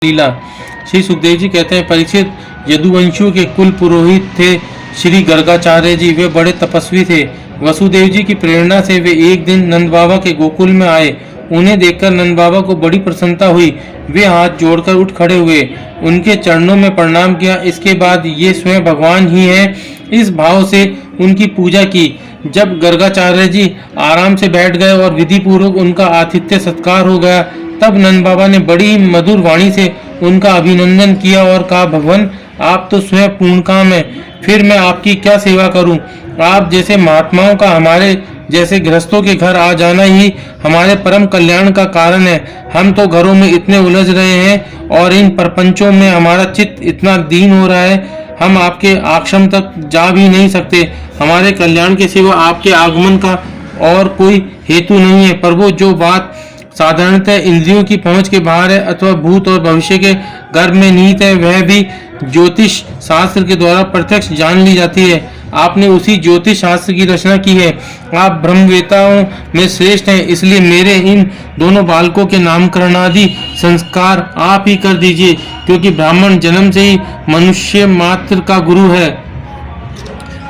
लीला। श्री सुखदेव जी कहते हैं, परीक्षित यदुवंशियों के कुल पुरोहित थे श्री गर्गाचार्य जी। वे बड़े तपस्वी थे। वसुदेव जी की प्रेरणा से वे एक दिन नंद बाबा के गोकुल में आए। उन्हें देखकर नंद बाबा को बड़ी प्रसन्नता हुई। वे हाथ जोड़कर उठ खड़े हुए, उनके चरणों में प्रणाम किया। इसके बाद ये स्वयं भगवान ही हैं, इस भाव से उनकी पूजा की। जब गर्गाचार्य जी आराम से बैठ गए और विधि पूर्वक उनका आतिथ्य सत्कार हो गया, तब नंद बाबा ने बड़ी मधुर वाणी से उनका अभिनंदन किया और कहा, भगवान आप तो स्वयं पूर्ण काम है, फिर मैं आपकी क्या सेवा करूं? आप जैसे महात्माओं का हमारे जैसे गृहस्थों के घर आ जाना ही हमारे परम कल्याण का कारण है। हम तो घरों में इतने उलझ रहे हैं और इन प्रपंचों में हमारा चित्त इतना दीन हो रहा है, हम आपके आश्रम तक जा भी नहीं सकते। हमारे कल्याण के सिवा आपके आगमन का और कोई हेतु नहीं है। प्रभु, जो बात साधारणतः इंद्रियों की पहुंच के बाहर है अथवा भूत और भविष्य के गर्भ में निहित है, वह भी ज्योतिष शास्त्र के द्वारा प्रत्यक्ष जान ली जाती है। आपने उसी ज्योतिष शास्त्र की रचना की है। आप ब्रह्मवेताओं में श्रेष्ठ हैं, इसलिए मेरे इन दोनों बालकों के नामकरण आदि संस्कार आप ही कर दीजिए, क्योंकि ब्राह्मण जन्म से ही मनुष्य मात्र का गुरु है।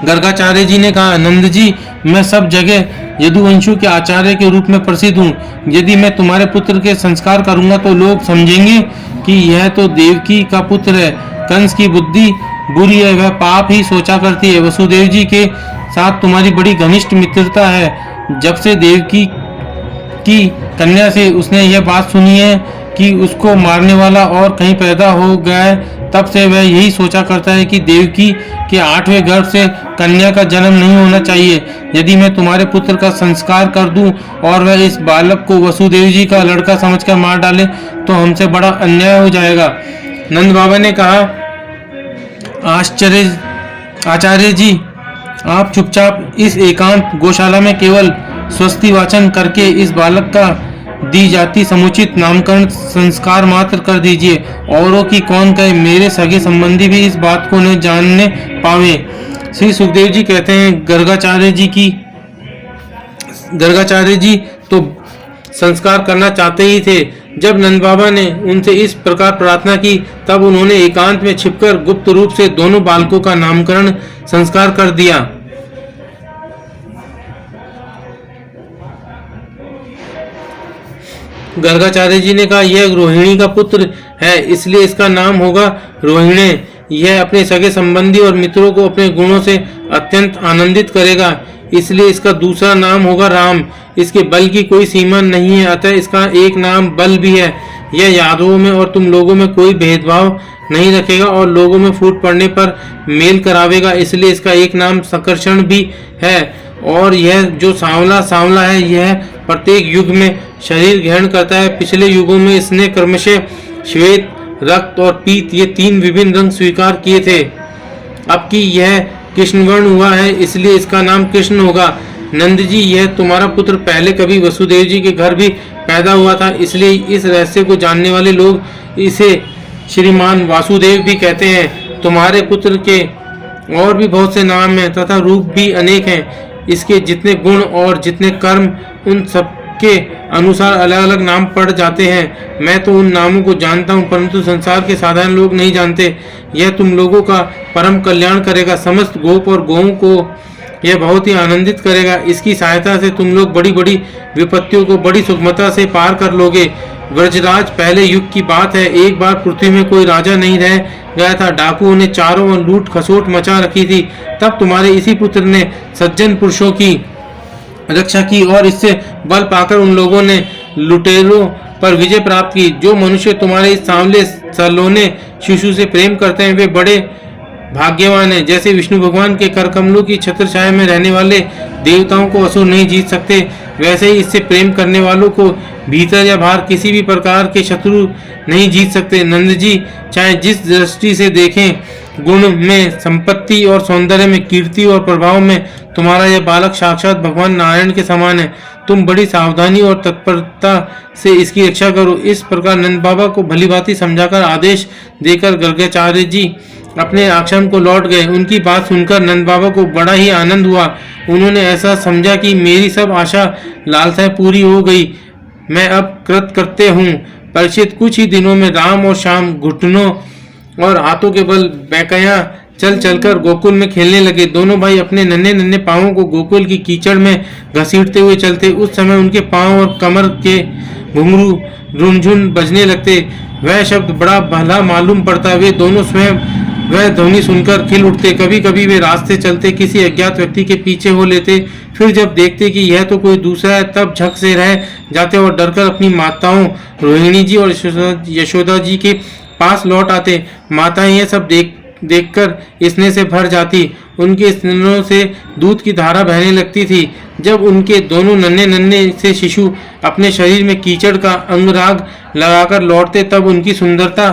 गर्गाचार्य जी ने कहा, नंद जी, मैं सब जगह यदुवंशियों के आचार्य के रूप में प्रसिद्ध हूँ। यदि मैं तुम्हारे पुत्र के संस्कार करूंगा तो लोग समझेंगे कि यह तो देवकी का पुत्र है। कंस की बुद्धि बुरी है, वह पाप ही सोचा करती है। वसुदेव जी के साथ तुम्हारी बड़ी घनिष्ठ मित्रता है। जब से देवकी की कन्या से उसने यह बात सुनी है कि उसको मारने वाला और कहीं पैदा हो गया है, तब से वह यही सोचा करता है कि देवकी के 8वें गर्भ से कन्या का जन्म नहीं होना चाहिए। यदि मैं तुम्हारे पुत्र का संस्कार कर दूं और वह इस बालक को वसुदेव जी का लड़का समझकर मार डाले तो हमसे बड़ा अन्याय हो जाएगा। नंद बाबा ने कहा, आचार्य जी, आप चुपचाप इस एकांत गौशाला में केवल स्वस्ति वाचन करके इस बालक का दी जाती समुचित नामकरण संस्कार मात्र कर दीजिए। औरों की कौन कहे, मेरे सगे संबंधी भी इस बात को न जानने पावे। श्री सुखदेव जी कहते हैं, गर्गाचार्य जी तो संस्कार करना चाहते ही थे। जब नंद बाबा ने उनसे इस प्रकार प्रार्थना की, तब उन्होंने एकांत में छिपकर गुप्त रूप से दोनों बालकों का नामकरण संस्कार कर दिया। गर्गाचार्य जी ने कहा, यह रोहिणी का पुत्र है, इसलिए इसका नाम होगा रोहिणे। यह अपने सगे संबंधी और मित्रों को अपने गुणों से अत्यंत आनंदित करेगा, इसलिए इसका दूसरा नाम होगा राम। इसके बल की कोई सीमा नहीं है, अतः इसका एक नाम बल भी है। यह यादवों में और तुम लोगों में कोई भेदभाव नहीं रखेगा और लोगों में फूट पड़ने पर मेल करावेगा, इसलिए इसका एक नाम संकर्षण भी है। और यह जो सांवला है, यह प्रत्येक युग में शरीर ग्रहण करता है। पिछले युगों में इसने क्रमशः श्वेत, रक्त और पीत ये 3 विभिन्न रंग स्वीकार किए थे। अब कि यह कृष्णवर्ण हुआ है, इसलिए इसका नाम कृष्ण होगा। नंद जी, यह तुम्हारा पुत्र पहले कभी वसुदेव जी के घर भी पैदा हुआ था, इसलिए इस रहस्य को जानने वाले लोग इसे श्रीमान वासुदेव भी कहते हैं। तुम्हारे पुत्र के और भी बहुत से नाम हैं तथा रूप भी अनेक हैं। इसके जितने गुण और जितने कर्म, उन सबके अनुसार अलग अलग नाम पड़ जाते हैं। मैं तो उन नामों को जानता हूँ, परंतु संसार के साधारण लोग नहीं जानते। यह तुम लोगों का परम कल्याण करेगा। समस्त गोप और गौओं को यह बहुत ही आनंदित करेगा। इसकी सहायता से तुम लोग बड़ी बड़ी विपत्तियों को बड़ी सुगमता से पार कर लोगे। व्रजराज, पहले युग की बात है, एक बार पृथ्वी में कोई राजा नहीं रह गया था। डाकुओं ने चारों ओर लूट खसोट मचा रखी थी। तब तुम्हारे इसी पुत्र ने सज्जन पुरुषों की रक्षा की और इससे बल पाकर उन लोगों ने लुटेरों पर विजय प्राप्त की। जो मनुष्य तुम्हारे इस सांवले सलोने शिशु से प्रेम करते हैं, वे बड़े भाग्यवान है। जैसे विष्णु भगवान के करकमलों की छत्र छाया में रहने वाले देवताओं को असुर नहीं जीत सकते, वैसे ही इससे प्रेम करने वालों को भीतर या बाहर किसी भी प्रकार के शत्रु नहीं जीत सकते। नंद जी, चाहे जिस दृष्टि से देखें, गुण में, संपत्ति और सौंदर्य में, कीर्ति और प्रभाव में तुम्हारा यह बालक साक्षात भगवान नारायण के समान है। तुम बड़ी सावधानी और तत्परता से इसकी रक्षा करो। इस प्रकार नंद बाबा को भलीभांति समझाकर आदेश देकर गर्गाचार्य जी अपने आश्रम को लौट गए। उनकी बात सुनकर नंद बाबा को बड़ा ही आनंद हुआ। उन्होंने ऐसा समझा कि मेरी सब आशा लालसाएं पूरी हो गई, मैं अब कृतकृत्य हूँ। परीक्षित कुछ ही दिनों में राम और श्याम घुटनों और हाथों के बल बैकया चल चलकर गोकुल में खेलने लगे। दोनों भाई अपने नन्हे नन्हे पांवों को गोकुल की कीचड़ में घसीटते हुए चलते। उस समय उनके पांव और कमर के घुंघरू रुनझुन बजने लगते। वह शब्द बड़ा भला मालूम पड़ता। वे दोनों स्वयं वह ध्वनि सुनकर खिल उठते। कभी कभी वे रास्ते चलते किसी अज्ञात व्यक्ति के पीछे हो लेते, फिर जब देखते कि यह तो कोई दूसरा है तब झक से रह जाते और डरकर अपनी माताओं रोहिणी जी और यशोदा जी के पास लौट आते। माताएं यह सब देखकर स्नेह से भर जाती। उनके स्तनों से दूध की धारा बहने लगती थी। जब उनके दोनों नन्हे नन्हे से शिशु अपने शरीर में कीचड़ का अंगराग लगाकर लौटते तब उनकी सुंदरता